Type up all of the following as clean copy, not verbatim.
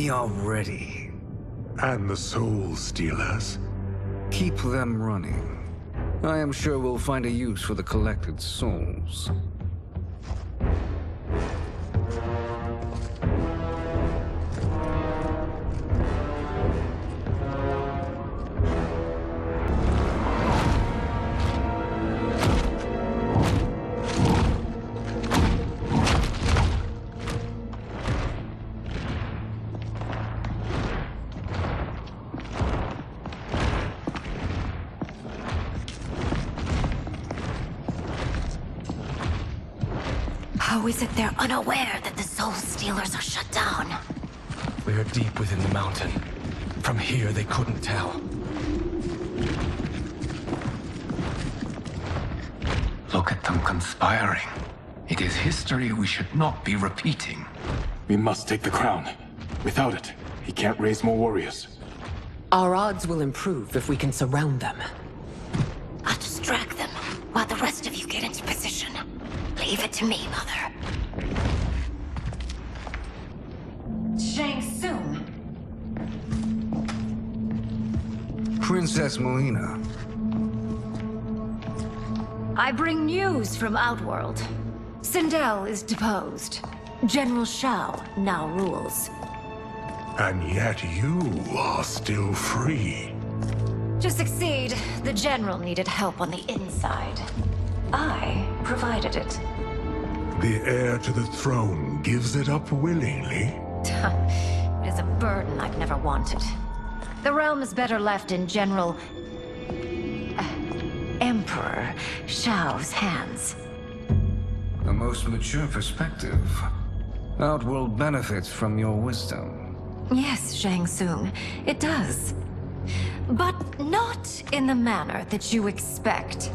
We are ready. And the Soul Stealers? Keep them running. I am sure we'll find a use for the collected souls. How is it they're unaware that the Soul Stealers are shut down? We're deep within the mountain. From here, they couldn't tell. Look at them conspiring. It is history we should not be repeating. We must take the crown. Without it, he can't raise more warriors. Our odds will improve if we can surround them. I'll distract them while the rest of you get into position. Leave it to me, Mother. Shang Tsung. Princess Melina. I bring news from Outworld. Sindel is deposed. General Shao now rules. And yet you are still free. To succeed, the General needed help on the inside. I provided it. The heir to the throne gives it up willingly. It is a burden I've never wanted. The realm is better left in Emperor Shao's hands. A most mature perspective. Outworld benefits from your wisdom. Yes, Shang Tsung, it does. But not in the manner that you expect.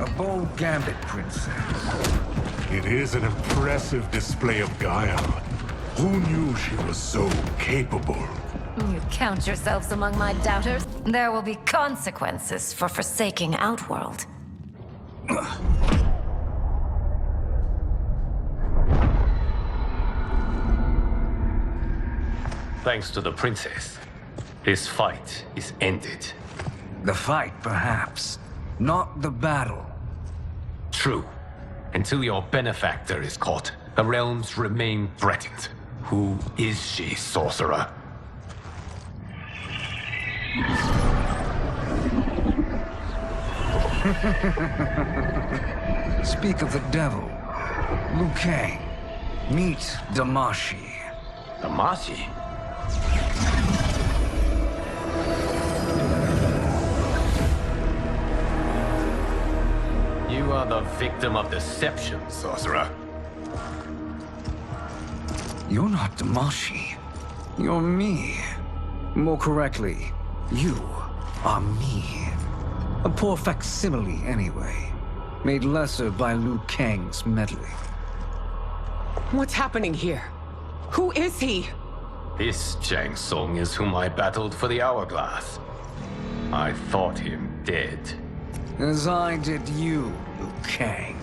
A bold gambit, Princess. It is an impressive display of guile. Who knew she was so capable? You count yourselves among my doubters? There will be consequences for forsaking Outworld. Thanks to the princess, this fight is ended. The fight, perhaps. Not the battle. True. Until your benefactor is caught, the realms remain threatened. Who is she, sorcerer? Speak of the devil. Liu Kang. Meet Damashi. Damashi? You are the victim of deception, sorcerer. You're not Damashi. You're me. More correctly, you are me. A poor facsimile, anyway. Made lesser by Liu Kang's meddling. What's happening here? Who is he? This Shang Tsung is whom I battled for the Hourglass. I thought him dead. As I did you, Liu Kang.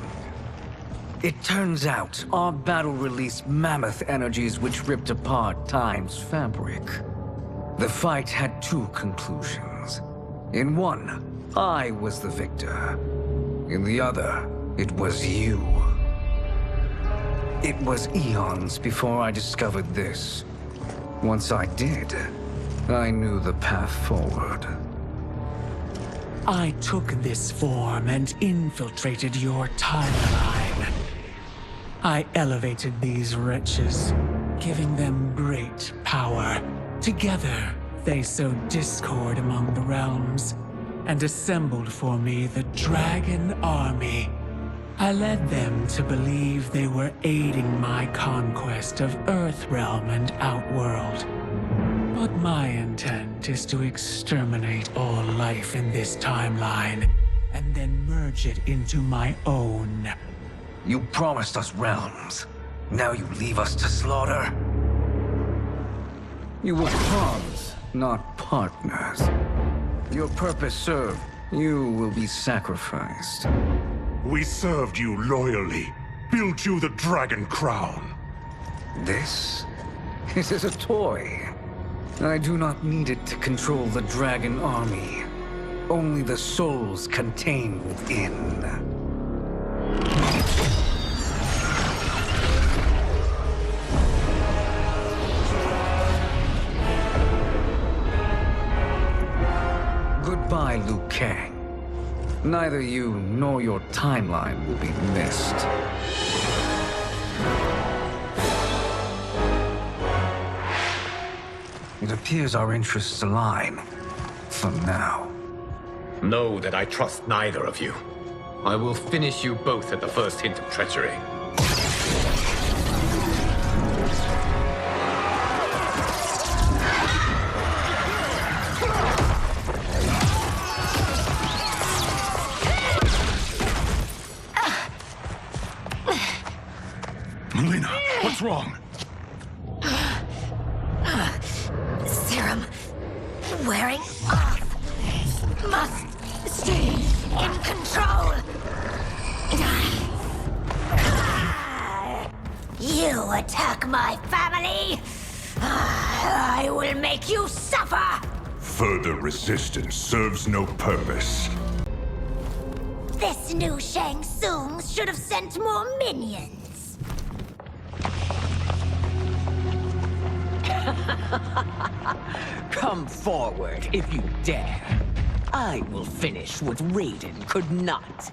It turns out our battle released mammoth energies which ripped apart time's fabric. The fight had two conclusions. In one, I was the victor. In the other, it was you. It was eons before I discovered this. Once I did, I knew the path forward. I took this form and infiltrated your timeline. I elevated these wretches, giving them great power. Together, they sowed discord among the realms, and assembled for me the Dragon Army. I led them to believe they were aiding my conquest of Earthrealm and Outworld. But my intent is to exterminate all life in this timeline, and then merge it into my own. You promised us realms. Now you leave us to slaughter? You were pawns, not partners. Your purpose served. You will be sacrificed. We served you loyally, built you the Dragon Crown. This? It is a toy. I do not need it to control the dragon army. Only the souls contained within. Goodbye, Liu Kang. Neither you nor your timeline will be missed. It appears our interests align. For now. Know that I trust neither of you. I will finish you both at the first hint of treachery. Melina, what's wrong? Serum wearing off. Must stay in control. You attack my family. I will make you suffer. Further resistance serves no purpose. This new Shang Tsung should have sent more minions. Come forward if you dare. I will finish what Raiden could not.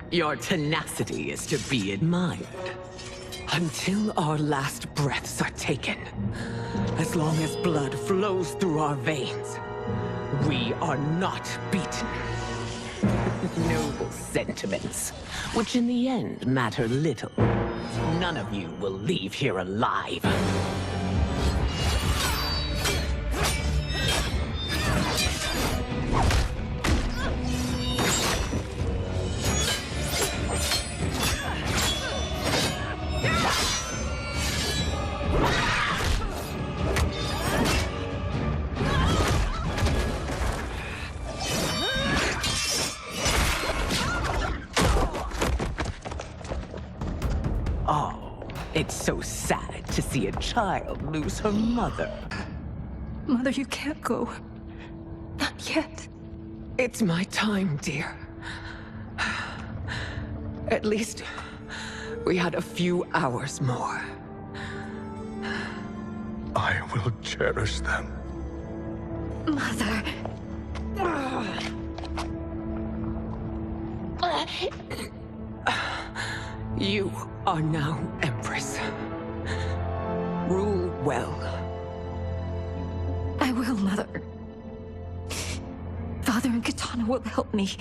Your tenacity is to be admired. Until our last breaths are taken, as long as blood flows through our veins, we are not beaten. Noble sentiments, which in the end matter little. None of you will leave here alive. It's so sad to see a child lose her mother. Mother, you can't go. Not yet. It's my time, dear. At least we had a few hours more. I will cherish them. Mother. You are now Empress. Rule well. I will, Mother. Father and Katana will help me.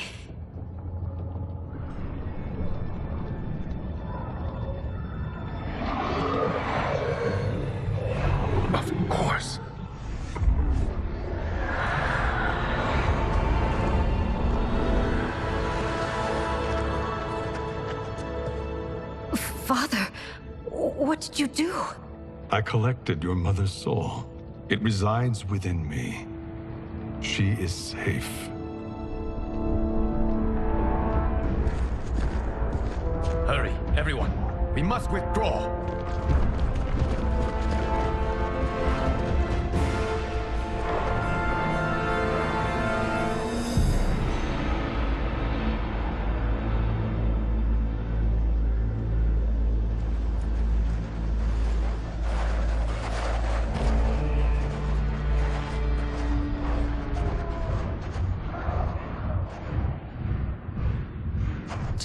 Of course. Father, what did you do? I collected your mother's soul. It resides within me. She is safe. Hurry, everyone. We must withdraw.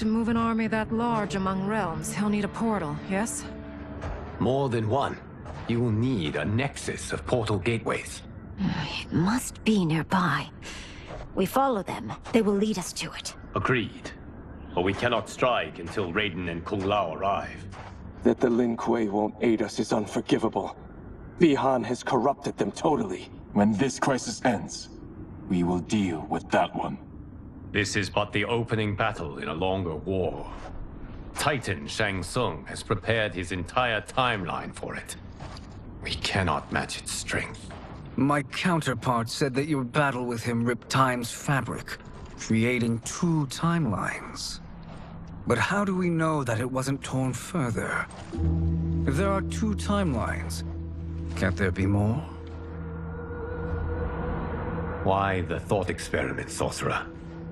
To move an army that large among realms, he'll need a portal, yes? More than one. You will need a nexus of portal gateways. It must be nearby. We follow them. They will lead us to it. Agreed. But we cannot strike until Raiden and Kung Lao arrive. That the Lin Kuei won't aid us is unforgivable. Bihan has corrupted them totally. When this crisis ends, we will deal with that one. This is but the opening battle in a longer war. Titan Shang Tsung has prepared his entire timeline for it. We cannot match its strength. My counterpart said that your battle with him ripped time's fabric, creating 2 timelines. But how do we know that it wasn't torn further? If there are 2 timelines, can't there be more? Why the thought experiment, Sorcerer?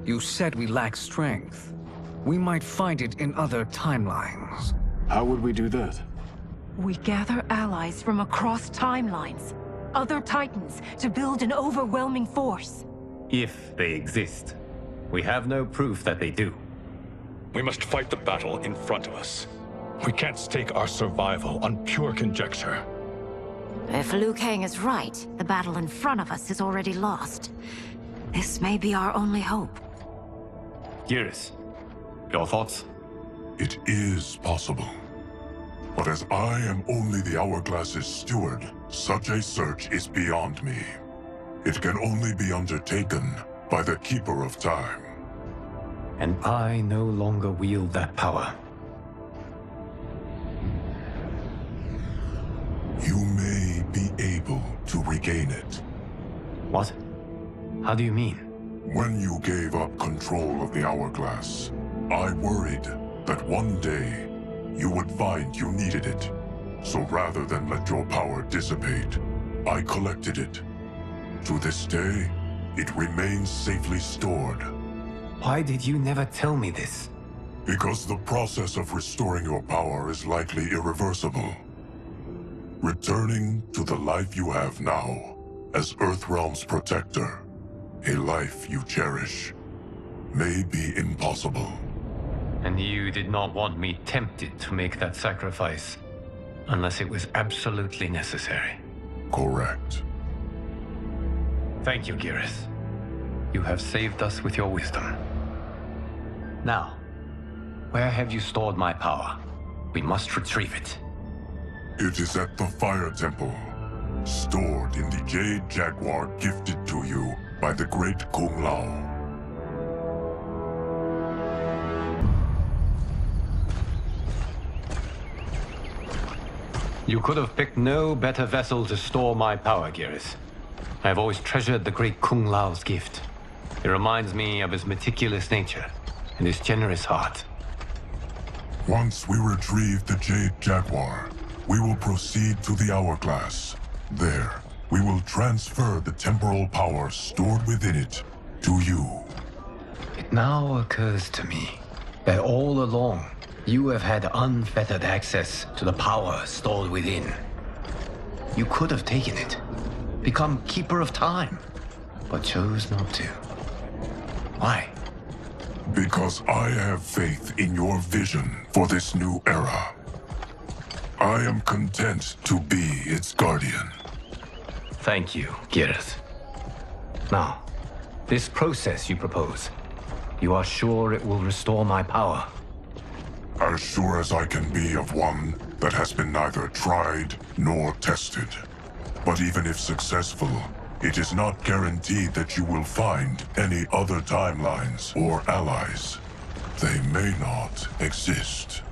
You said we lack strength. We might find it in other timelines. How would we do that? We gather allies from across timelines, other Titans, to build an overwhelming force. If they exist. We have no proof that they do. We must fight the battle in front of us. We can't stake our survival on pure conjecture. If Liu Kang is right, the battle in front of us is already lost. This may be our only hope. Geras, your thoughts? It is possible. But as I am only the Hourglass's steward, such a search is beyond me. It can only be undertaken by the Keeper of Time. And I no longer wield that power. You may be able to regain it. What? How do you mean? When you gave up control of the Hourglass, I worried that one day you would find you needed it. So rather than let your power dissipate, I collected it. To this day, it remains safely stored. Why did you never tell me this? Because the process of restoring your power is likely irreversible. Returning to the life you have now, as Earthrealm's protector, a life you cherish, may be impossible. And you did not want me tempted to make that sacrifice, unless it was absolutely necessary. Correct. Thank you, Geras. You have saved us with your wisdom. Now, where have you stored my power? We must retrieve it. It is at the Fire Temple, stored in the Jade Jaguar gifted to you by the great Kung Lao. You could have picked no better vessel to store my power, Geras. I have always treasured the great Kung Lao's gift. It reminds me of his meticulous nature and his generous heart. Once we retrieve the Jade Jaguar, we will proceed to the Hourglass. There, we will transfer the temporal power stored within it to you. It now occurs to me that all along, you have had unfettered access to the power stored within. You could have taken it, become Keeper of Time, but chose not to. Why? Because I have faith in your vision for this new era. I am content to be its guardian. Thank you, Geras. Now, this process you propose, you are sure it will restore my power? As sure as I can be of one that has been neither tried nor tested. But even if successful, it is not guaranteed that you will find any other timelines or allies. They may not exist.